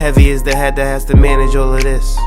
Heavy is the head that has to manage all of this.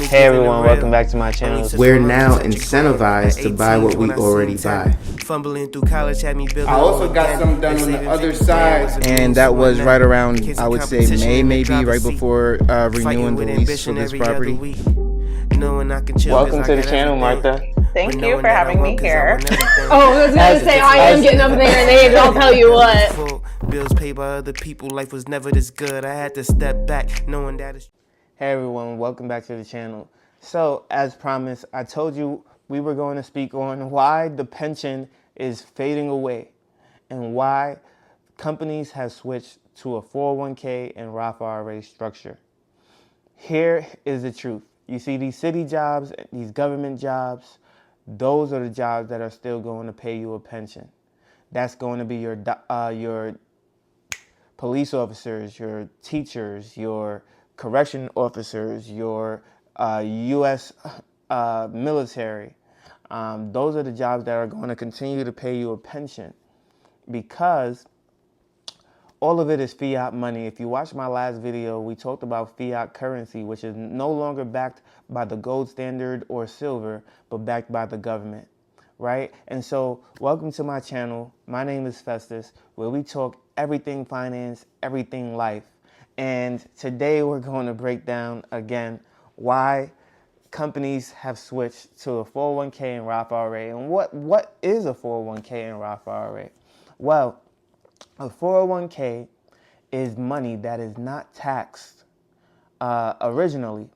Hey everyone, welcome back to my channel. We're now incentivized to buy what we already buy. Fumbling through college had me building. I also got some done on the other side. And that was right around, I would say, May, maybe, right before renewing the lease for this property. Welcome to the channel, Martha. Thank you for having me here. Oh, I was going to say, I am getting up there in age, I'll tell you what. Bills paid by other people, life was never this good. I had to step back, knowing that it's... Hey everyone, welcome back to the channel. So, as promised, I told you we were going to speak on why the pension is fading away and why companies have switched to a 401k and Roth IRA structure. Here is the truth. You see, these city jobs, these government jobs, those are the jobs that are still going to pay you a pension. That's going to be your police officers, your teachers, your correction officers, your U.S. Military. Those are the jobs that are going to continue to pay you a pension because all of it is fiat money. If you watch my last video, we talked about fiat currency, which is no longer backed by the gold standard or silver, but backed by the government, right? And so welcome to my channel. My name is Festus, where we talk everything finance, everything life. And today we're going to break down again why companies have switched to a 401k and Roth IRA. And what is a 401k and Roth IRA? Well, a 401k is money that is not taxed originally.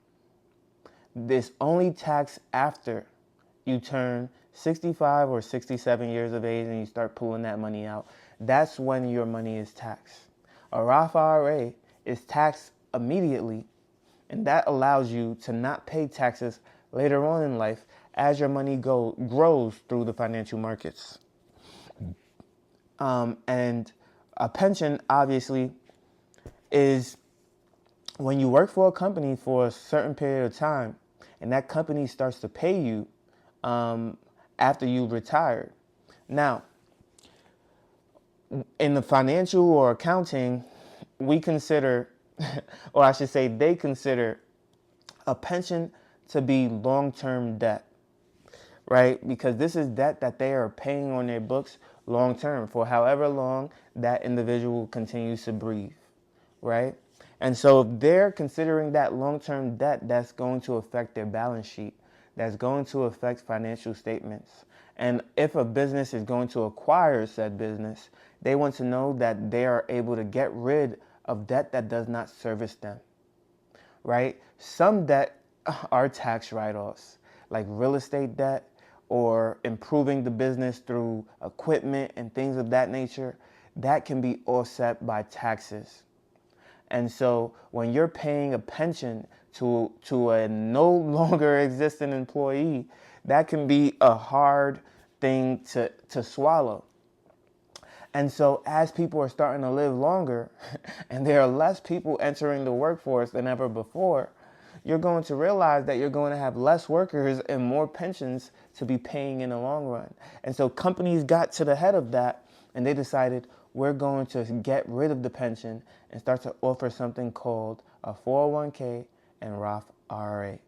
It's only taxed after you turn 65 or 67 years of age and you start pulling that money out. That's when your money is taxed. A Roth IRA is taxed immediately, and that allows you to not pay taxes later on in life as your money grows through the financial markets. And a pension, obviously, is when you work for a company for a certain period of time, and that company starts to pay you after you've retired. Now, in the financial or accounting, we consider, or I should say they consider, a pension to be long-term debt, right? Because this is debt that they are paying on their books long-term for however long that individual continues to breathe, right? And so if they're considering that long-term debt, that's going to affect their balance sheet. That's going to affect financial statements. And if a business is going to acquire said business, they want to know that they are able to get rid of debt that does not service them, right? Some debt are tax write-offs, like real estate debt or improving the business through equipment and things of that nature. That can be offset by taxes. And so when you're paying a pension to a no longer existing employee, that can be a hard thing to swallow. And so as people are starting to live longer and there are less people entering the workforce than ever before, you're going to realize that you're going to have less workers and more pensions to be paying in the long run. And so companies got to the head of that and they decided, we're going to get rid of the pension and start to offer something called a 401k and Roth IRA,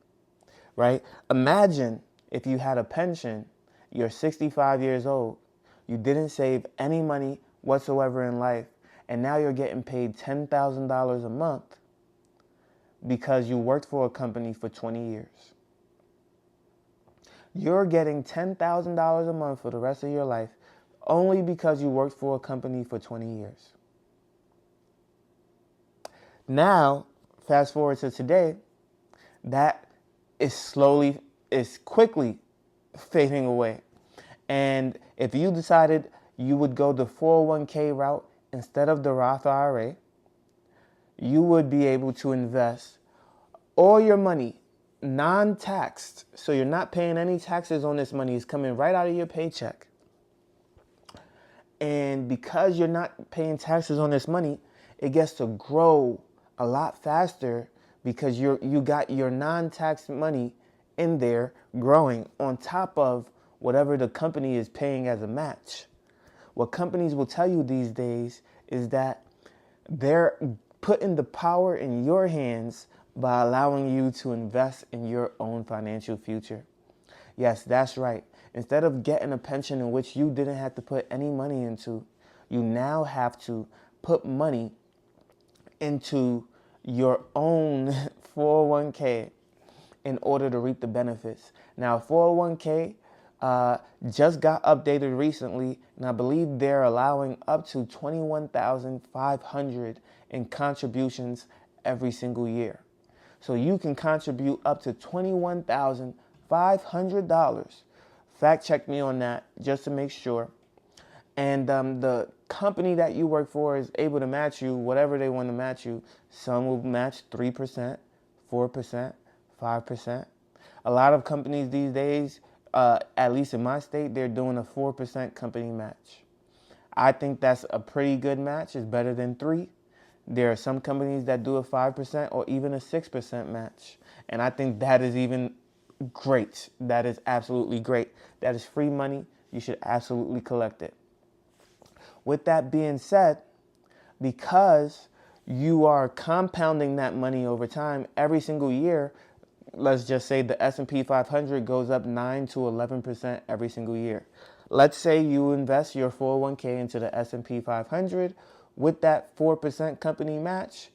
right? Imagine if you had a pension, you're 65 years old, you didn't save any money whatsoever in life, and now you're getting paid $10,000 a month because you worked for a company for 20 years. You're getting $10,000 a month for the rest of your life only because you worked for a company for 20 years. Now, fast forward to today, that is quickly fading away. And if you decided you would go the 401k route instead of the Roth IRA, you would be able to invest all your money non-taxed. So you're not paying any taxes on this money. It's coming right out of your paycheck. And because you're not paying taxes on this money, it gets to grow a lot faster because you got your non-tax money in there growing on top of whatever the company is paying as a match. What companies will tell you these days is that they're putting the power in your hands by allowing you to invest in your own financial future. Yes, that's right. Instead of getting a pension in which you didn't have to put any money into, you now have to put money into your own 401k in order to reap the benefits. Now, 401k just got updated recently, and I believe they're allowing up to $21,500 in contributions every single year. So you can contribute up to $21,500. Fact check me on that just to make sure. And the company that you work for is able to match you whatever they want to match you. Some will match 3%, 4%, 5%. A lot of companies these days, at least in my state, they're doing a 4% company match. I think that's a pretty good match. It's better than 3%. There are some companies that do a 5% or even a 6% match. And I think that is even great. That is absolutely great. That is free money. You should absolutely collect it. With that being said, because you are compounding that money over time every single year, let's just say the S&P 500 goes up 9 to 11% every single year. Let's say you invest your 401k into the S&P 500 with that 4% company match.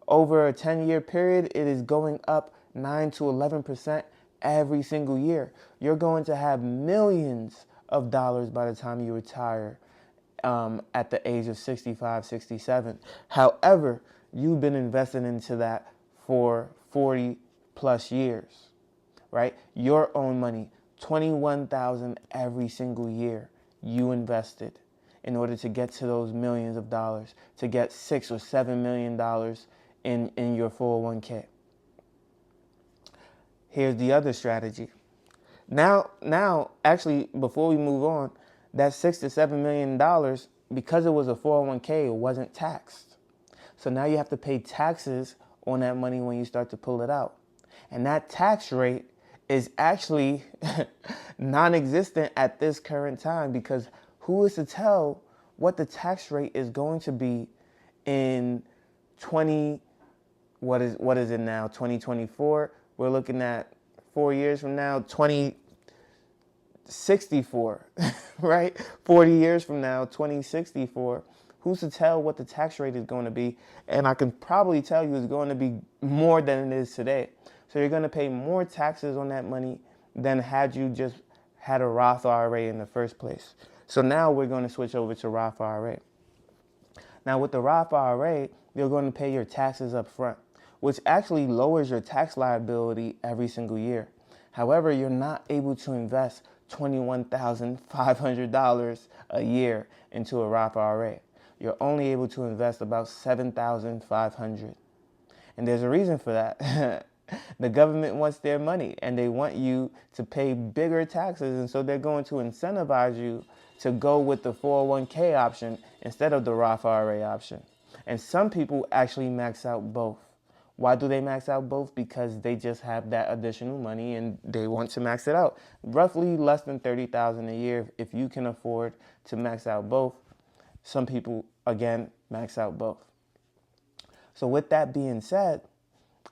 Over a 10-year period, it is going up 9 to 11% every single year. You're going to have millions of dollars by the time you retire at the age of 65, 67. However, you've been investing into that for 40 plus years, right? Your own money, $21,000 every single year you invested in order to get to those millions of dollars, to get $6 or $7 million in your 401k. Here's the other strategy. Now, actually, before we move on, that $6 to $7 million, because it was a 401k, it wasn't taxed. So now you have to pay taxes on that money when you start to pull it out. And that tax rate is actually non-existent at this current time, because who is to tell what the tax rate is going to be in what is it now, 2024? We're looking at 4 years from now, 2064, right? 40 years from now, 2064. Who's to tell what the tax rate is going to be? And I can probably tell you it's going to be more than it is today. So you're going to pay more taxes on that money than had you just had a Roth IRA in the first place. So now we're going to switch over to Roth IRA. Now with the Roth IRA, you're going to pay your taxes up front, which actually lowers your tax liability every single year. However, you're not able to invest $21,500 a year into a Roth IRA. You're only able to invest about $7,500. And there's a reason for that. The government wants their money and they want you to pay bigger taxes, and so they're going to incentivize you to go with the 401k option instead of the Roth IRA option. And some people actually max out both. Why do they max out both? Because they just have that additional money and they want to max it out. Roughly less than $30,000 a year if you can afford to max out both. Some people, again, max out both. So with that being said,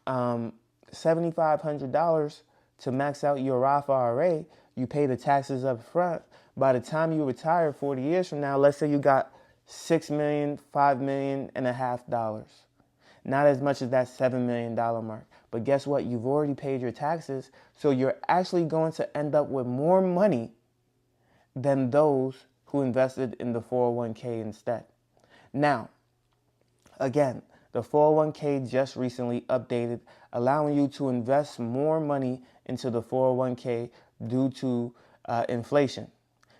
$7,500 to max out your Roth IRA, you pay the taxes up front. By the time you retire 40 years from now, let's say you got $6 million, $5 million and a half dollars. Not as much as that $7 million mark. But guess what? You've already paid your taxes, so you're actually going to end up with more money than those who invested in the 401k instead. Now, again, the 401k just recently updated, allowing you to invest more money into the 401k due to inflation.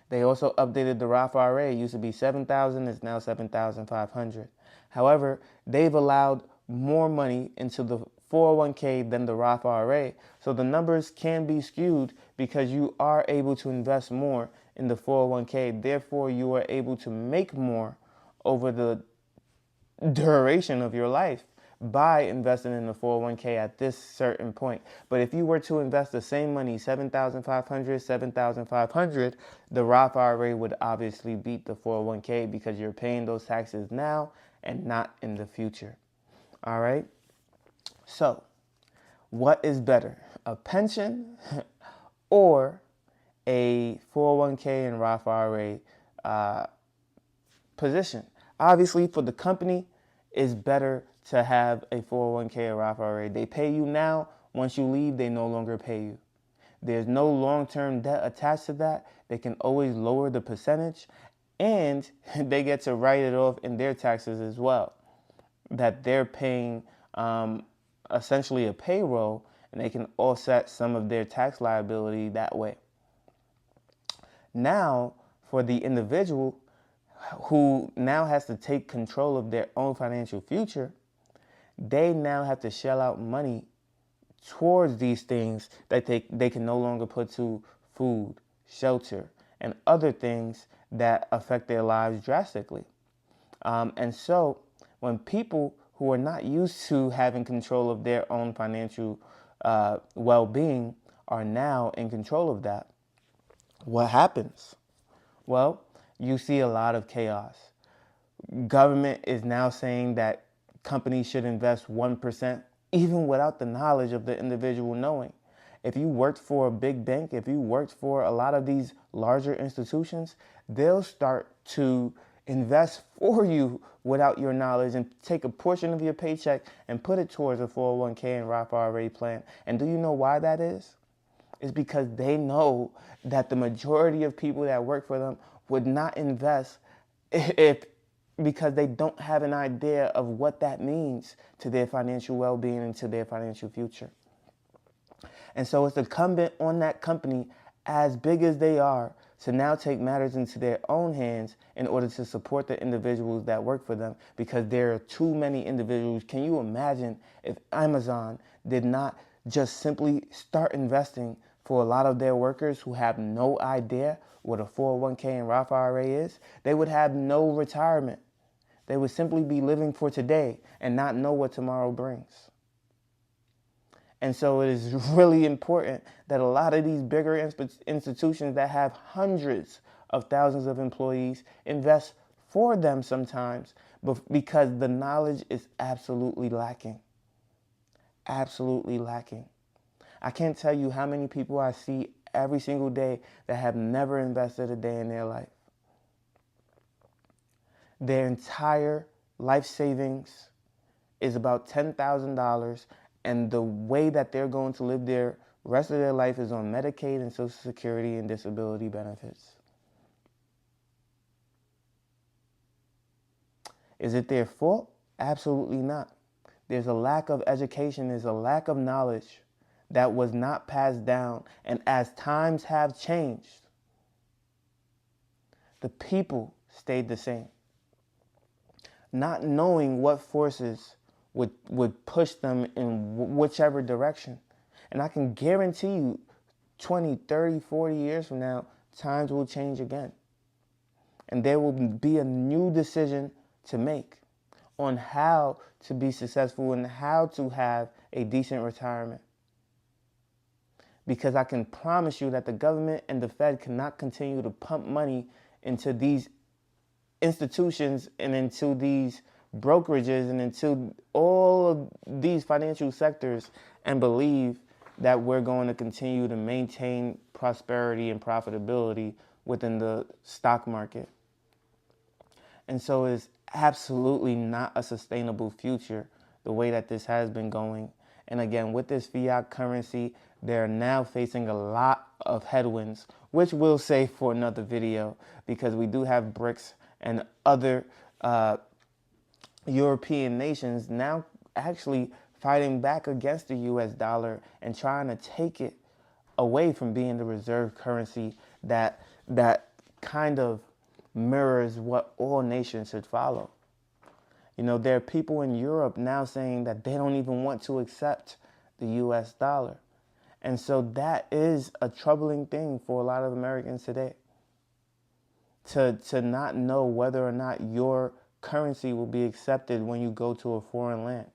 They also updated the Roth IRA. It used to be $7,000, it's now $7,500. However, they've allowed more money into the 401k than the Roth IRA. So the numbers can be skewed because you are able to invest more in the 401k. Therefore, you are able to make more over the duration of your life by investing in the 401k at this certain point. But if you were to invest the same money, $7,500, the Roth IRA would obviously beat the 401k because you're paying those taxes now and not in the future. All right. So, what is better, a pension or a 401k and Roth IRA position? Obviously, for the company, it's better to have a 401k or Roth IRA. They pay you now. Once you leave, they no longer pay you. There's no long-term debt attached to that. They can always lower the percentage, and they get to write it off in their taxes as well, that they're paying essentially a payroll, and they can offset some of their tax liability that way. Now, for the individual who now has to take control of their own financial future, they now have to shell out money towards these things that they can no longer put to food, shelter, and other things that affect their lives drastically. And so when people who are not used to having control of their own financial well-being are now in control of that, what happens? Well, you see a lot of chaos. Government is now saying that companies should invest 1%, even without the knowledge of the individual knowing. If you worked for a big bank, if you worked for a lot of these larger institutions, they'll start to invest for you without your knowledge and take a portion of your paycheck and put it towards a 401k and Roth IRA plan. And do you know why that is? It's because they know that the majority of people that work for them would not invest because they don't have an idea of what that means to their financial well-being and to their financial future. And so it's incumbent on that company, as big as they are, to now take matters into their own hands in order to support the individuals that work for them, because there are too many individuals. Can you imagine if Amazon did not just simply start investing for a lot of their workers who have no idea what a 401k and Roth IRA is? They would have no retirement. They would simply be living for today and not know what tomorrow brings. And so it is really important that a lot of these bigger institutions that have hundreds of thousands of employees invest for them sometimes, because the knowledge is absolutely lacking. Absolutely lacking. I can't tell you how many people I see every single day that have never invested a day in their life. Their entire life savings is about $10,000, and the way that they're going to live their rest of their life is on Medicaid and Social Security and disability benefits. Is it their fault? Absolutely not. There's a lack of education, there's a lack of knowledge that was not passed down. And as times have changed, the people stayed the same. Not knowing what forces would push them in whichever direction. And I can guarantee you 20, 30, 40 years from now, times will change again. And there will be a new decision to make on how to be successful and how to have a decent retirement. Because I can promise you that the government and the Fed cannot continue to pump money into these institutions and into these brokerages and into all of these financial sectors and believe that we're going to continue to maintain prosperity and profitability within the stock market. And so it's absolutely not a sustainable future the way that this has been going. And again, with this fiat currency, they're now facing a lot of headwinds, which we'll save for another video, because we do have BRICS and other European nations now actually fighting back against the US dollar and trying to take it away from being the reserve currency that kind of mirrors what all nations should follow. You know, there are people in Europe now saying that they don't even want to accept the US dollar. And so that is a troubling thing for a lot of Americans today. To not know whether or not your currency will be accepted when you go to a foreign land.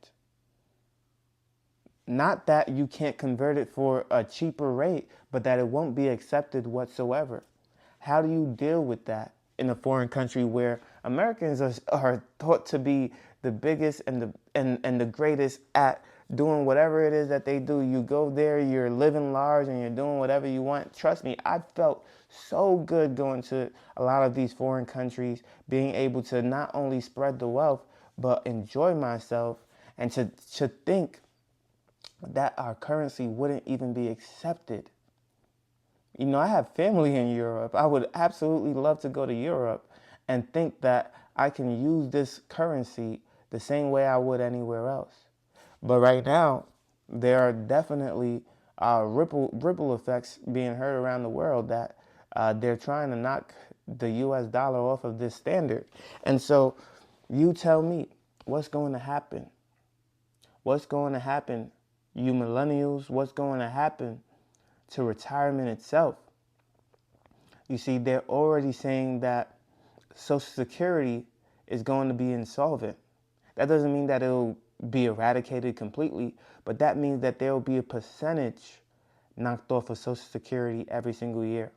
Not that you can't convert it for a cheaper rate, but that it won't be accepted whatsoever. How do you deal with that in a foreign country where Americans are thought to be the biggest and and the greatest at doing whatever it is that they do. You go there, you're living large, and you're doing whatever you want. Trust me, I felt so good going to a lot of these foreign countries, being able to not only spread the wealth, but enjoy myself, and to think that our currency wouldn't even be accepted. You know, I have family in Europe. I would absolutely love to go to Europe and think that I can use this currency the same way I would anywhere else. But right now, there are definitely ripple effects being heard around the world that they're trying to knock the US dollar off of this standard. And so you tell me, what's going to happen? What's going to happen, you millennials? What's going to happen to retirement itself? You see, they're already saying that Social Security is going to be insolvent. That doesn't mean that it'll be eradicated completely, but that means that there will be a percentage knocked off of Social Security every single year.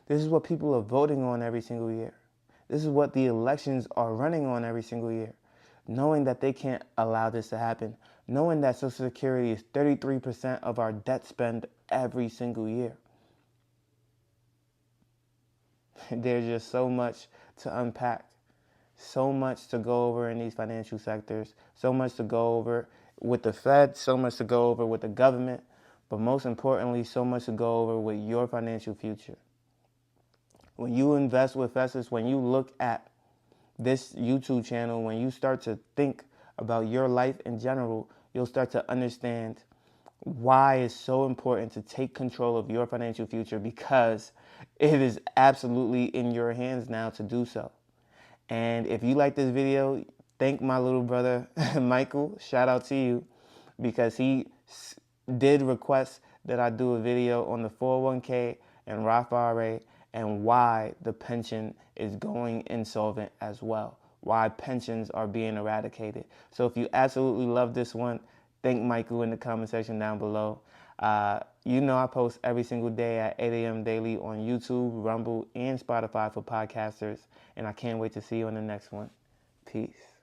This is what people are voting on every single year. This is what the elections are running on every single year. Knowing that they can't allow this to happen, knowing that Social Security is 33% of our debt spend every single year. There's just so much to unpack, so much to go over in these financial sectors, so much to go over with the Fed, so much to go over with the government, but most importantly, so much to go over with your financial future. When you invest with Festus, when you look at this YouTube channel, when you start to think about your life in general, you'll start to understand why it's so important to take control of your financial future, because it is absolutely in your hands now to do so. And if you like this video, thank my little brother, Michael. Shout out to you, because he did request that I do a video on the 401k and Roth IRA and why the pension is going insolvent as well, why pensions are being eradicated. So if you absolutely love this one, thank Michael in the comment section down below. You know I post every single day at 8 a.m. daily on YouTube, Rumble, and Spotify for podcasters, and I can't wait to see you on the next one. Peace.